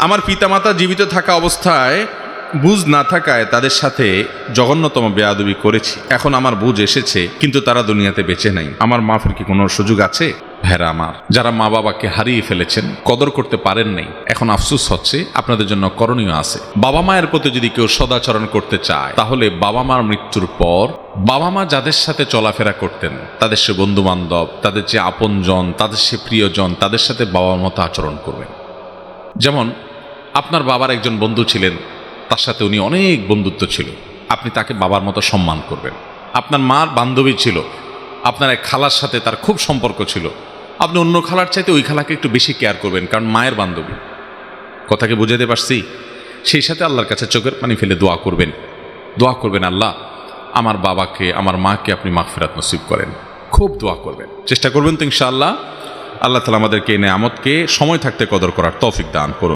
আমার পিতামাতা জীবিত থাকা অবস্থায় বুঝ না থাকায় তাদের সাথে জঘন্যতম বেয়াদবি করেছি। এখন আমার বুঝ এসেছে, কিন্তু তারা দুনিয়াতে বেঁচে নাই। আমার মাফের কি কোনো সুযোগ আছে? ভেড়া আমার, যারা মা বাবাকে হারিয়ে ফেলেছেন, কদর করতে পারেন নাই, এখন আফসোস হচ্ছে, আপনাদের জন্য করণীয় আছে। বাবা মায়ের প্রতি যদি কেউ সদাচরণ করতে চায়, তাহলে বাবা মার মৃত্যুর পর বাবা মা যাদের সাথে চলাফেরা করতেন, তাদের সে বন্ধু বান্ধব, তাদের যে আপনজন, তাদের সে প্রিয়জন, তাদের সাথে বাবার মতো আচরণ করবেন। যেমন আপনার বাবার একজন বন্ধু ছিলেন, তার সাথে উনি অনেক বন্ধুত্ব ছিল, আপনি তাকে বাবার মতো সম্মান করবেন। আপনার মার বান্ধবী ছিল, আপনার এক খালার সাথে তার খুব সম্পর্ক ছিল, আপনি অন্য খালার চাইতে ওই খালাকে একটু বেশি কেয়ার করবেন, কারণ মায়ের বান্ধবী। কথাকে বুঝাতে পারছি? সেই সাথে আল্লাহর কাছে চোখের পানি ফেলে দোয়া করবেন, আল্লাহ আমার বাবাকে, আমার মাকে আপনি মাগফিরাত নসিব করেন। খুব দোয়া করবেন, চেষ্টা করবেন তো ইনশাআল্লাহ। আল্লাহ তাআলা আমাদেরকে এই নেয়ামতকে সময় থাকতে কদর করার তৌফিক দান করুন।